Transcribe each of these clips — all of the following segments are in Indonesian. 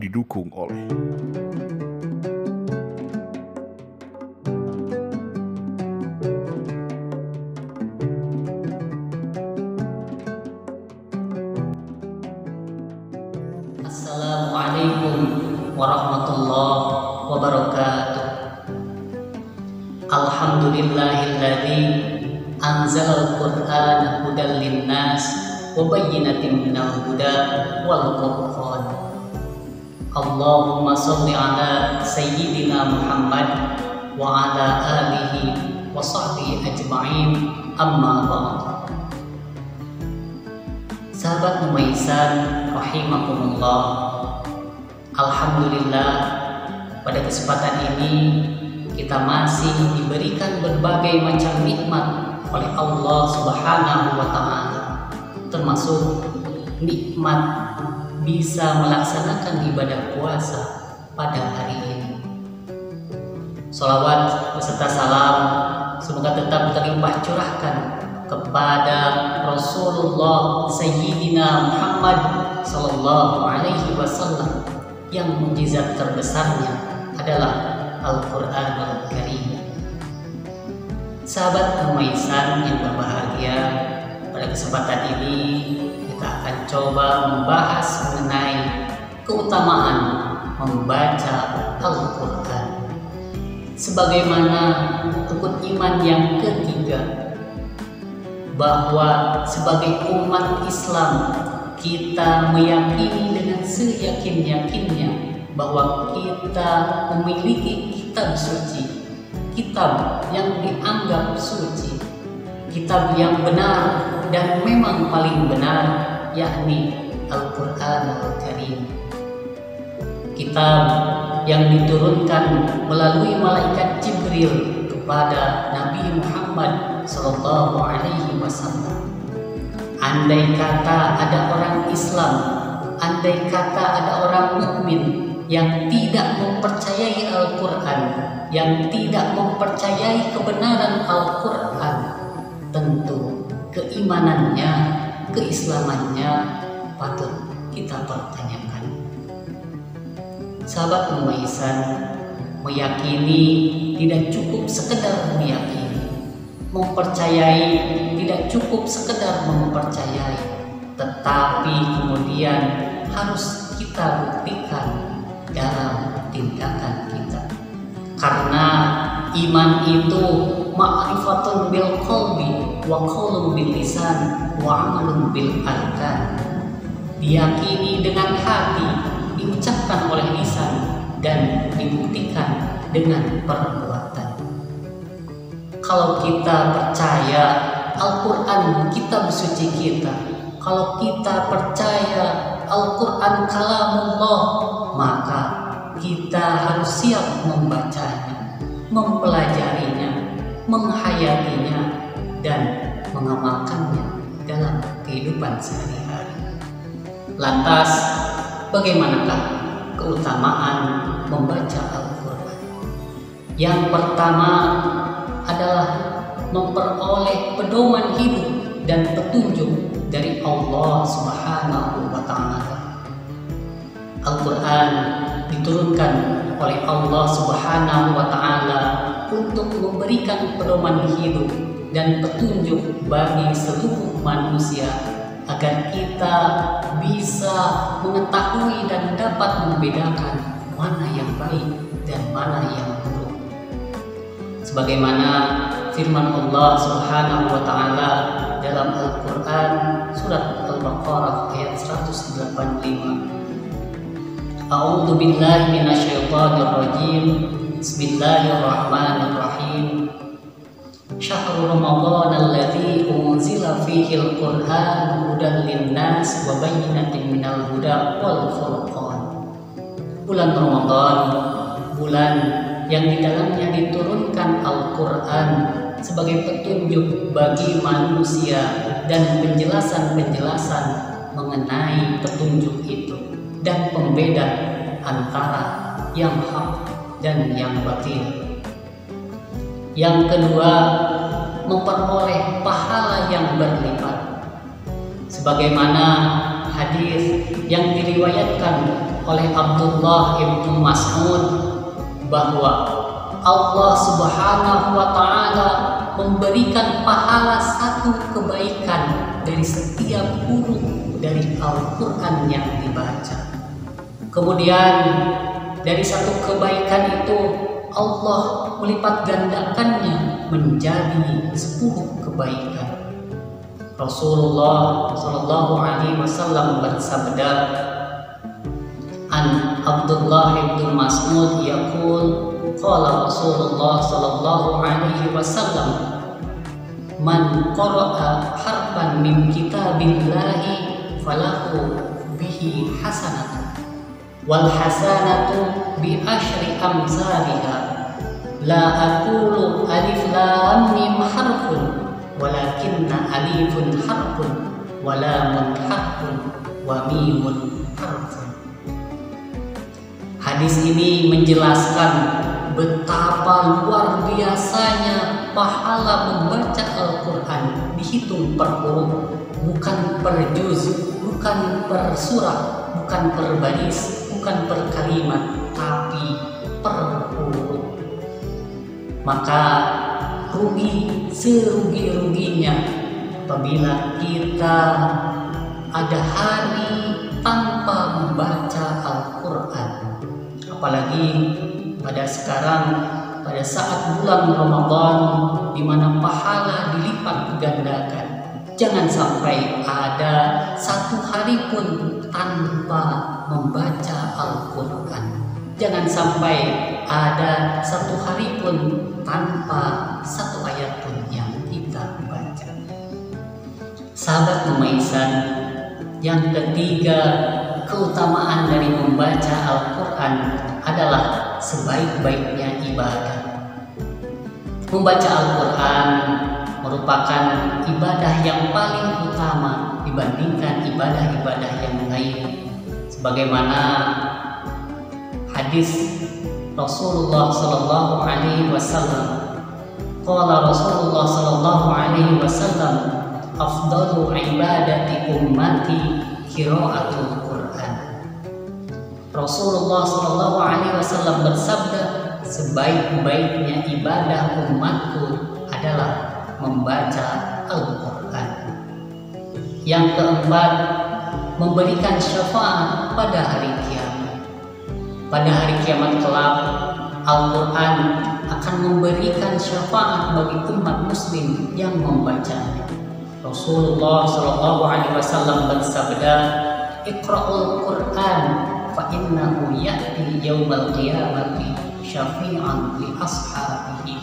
didukung oleh Assalamualaikum warahmatullahi wabarakatuh. Alhamdulillahilladzi anzalal qur'ana hudan linnas wa bayyinatin minal huda wal furqan. Allahumma sholli ala sayyidina Muhammad wa ala alihi wa sahbihi ajma'in, amma ba'd. Sahabat Numaisan rahimakumullah, alhamdulillah pada kesempatan ini kita masih diberikan berbagai macam nikmat oleh Allah Subhanahu wa taala, termasuk nikmat bisa melaksanakan ibadah puasa pada hari ini. Sholawat beserta salam semoga tetap terlimpah curahkan kepada Rasulullah Sayyidina Muhammad Sallallahu Alaihi Wasallam yang mukjizat terbesarnya adalah Al-Quranul Karim. Sahabat Numaisan yang berbahagia, pada kesempatan ini kita akan coba membahas mengenai keutamaan membaca Al-Quran sebagaimana rukun iman yang ketiga, bahwa sebagai umat Islam kita meyakini dengan seyakin-yakinnya bahwa kita memiliki kitab suci, kitab yang dianggap suci, kitab yang benar dan memang paling benar, yakni Al-Quranul Karim. Kitab yang diturunkan melalui malaikat Jibril kepada Nabi Muhammad Sallallahu Alaihi Wasallam. Andai kata ada orang Islam, andai kata ada orang mukmin yang tidak mempercayai Al-Quran, yang tidak mempercayai kebenaran Al-Quran, tentu keimanannya, keislamannya patut kita pertanyakan. Sahabat Numaisan, meyakini tidak cukup sekedar meyakini, mempercayai tidak cukup sekedar mempercayai, tetapi kemudian harus kita buktikan dalam tindakan kita. Karena iman itu ma'rifatun bil qalbi wa qaulun bil lisan wa amalun bil arkan. Diyakini dengan hati, diucapkan oleh lisan, dan dibuktikan dengan perbuatan. Kalau kita percaya Al-Quran kitab suci kita, kalau kita percaya Al-Quran kalamullah, maka kita harus siap membacanya, mempelajarinya, menghayatinya, dan mengamalkannya dalam kehidupan sehari-hari. Lantas, bagaimanakah keutamaan membaca Al-Quran? Yang pertama adalah memperoleh pedoman hidup dan petunjuk dari Allah Subhanahu wa taala. Al-Quran diturunkan oleh Allah Subhanahu wa taala untuk memberikan pedoman hidup dan petunjuk bagi seluruh manusia agar kita bisa mengetahui dan dapat membedakan mana yang baik dan mana yang buruk. Sebagaimana firman Allah Subhanahu wa taala dalam Al-Quran surat Al-Baqarah ayat 185. A'udzu billahi minasyaitonir rajim. Bismillahirrahmanirrahim. Syahrul Ramadan alladzi unzila fihi al-Qur'an hudan linnas wa bayyinatin minal huda wal furqan. Bulan Ramadan, bulan yang di dalamnya diturunkan Al-Quran sebagai petunjuk bagi manusia dan penjelasan-penjelasan mengenai petunjuk itu dan pembeda antara yang hak dan yang batil. Yang kedua, memperoleh pahala yang berlipat. sebagaimana hadis yang diriwayatkan oleh Abdullah ibnu Mas'ud bahwa Allah Subhanahu wa Ta'ala memberikan pahala satu kebaikan dari setiap huruf dari Al-Quran yang dibaca. Kemudian dari satu kebaikan itu Allah melipat gandakannya menjadi 10 kebaikan. Rasulullah Shallallahu Alaihi Wasallam bersabda, An Abdullah bin Mas'ud yaqul qala Rasulullah Shallallahu Alaihi Wasallam, man qara'a harfan min kitabillahi falahu bihi hasanatun wal hasanatu bi asyri amsalha la aqulu alif lam mim harfun walakinna alifun harfun wa lamun harfun wa mimun harfun. Hadis ini menjelaskan betapa luar biasanya pahala membaca Al-Quran, dihitung per huruf, bukan per juz, bukan per surah, bukan per baris, bukan per kalimat, tapi per huruf. Maka rugi serugi-ruginya apabila kita ada hari tanpa membaca Al-Quran. Apalagi pada sekarang, pada saat bulan Ramadan di mana pahala dilipat gandakan. Jangan sampai ada satu hari pun tanpa membaca Al-Quran. Jangan sampai ada satu hari pun tanpa satu ayat pun yang kita baca. Sahabat Memaisan, yang ketiga, keutamaan dari membaca Al-Quran adalah sebaik-baiknya ibadah. Membaca Al-Quran merupakan ibadah yang paling utama dibandingkan ibadah-ibadah yang lain. Sebagaimana hadis Rasulullah Sallallahu Alaihi Wasallam, qala Rasulullah Sallallahu Alaihi Wasallam, afdalu ibadati ummati qiraatul Quran. Rasulullah Sallallahu Alaihi Wasallam bersabda, sebaik-baiknya ibadah umatku adalah membaca Al-Quran. Yang keempat, memberikan syafaat pada hari kiamat. Pada hari kiamat kelak, Al-Quran akan memberikan syafaat bagi umat muslim yang membacanya. Rasulullah Sallallahu Alaihi Wasallam bersabda, Iqra'ul Quran fa innahu ya'ti yaumal qiyamati syafi'an li ashabihi.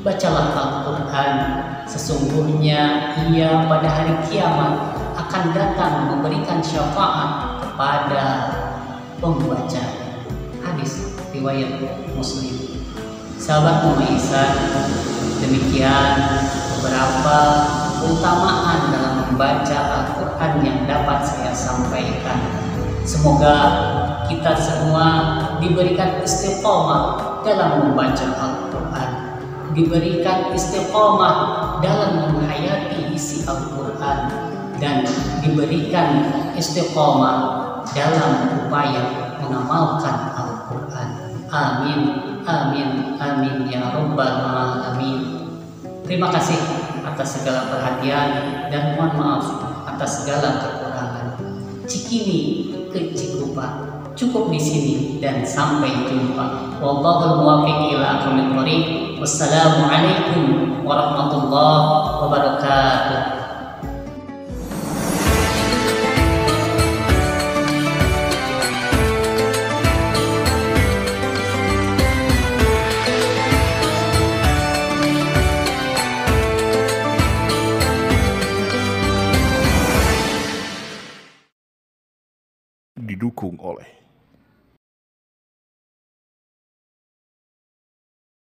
Bacalah Al-Quran, sesungguhnya ia pada hari kiamat akan datang memberikan syafaat kepada pembaca. Hadis riwayat Muslim. Sahabat Memaisan, demikian beberapa keutamaan dalam membaca Al-Quran yang dapat saya sampaikan. Semoga kita semua diberikan istiqomah dalam membaca Al-Quran, diberikan istiqomah dalam menghayati isi Al-Quran, dan diberikan istiqomah dalam upaya mengamalkan Al-Quran. Amin, amin, amin ya Rabbal Alamin. Terima kasih atas segala perhatian dan mohon maaf atas segala kekurangan. Cikini ke Cikupa, cukup di sini dan sampai jumpa. Wallahul muwaffiq ila aqwamit thoriq. Wassalamualaikum warahmatullahi wabarakatuh. Didukung oleh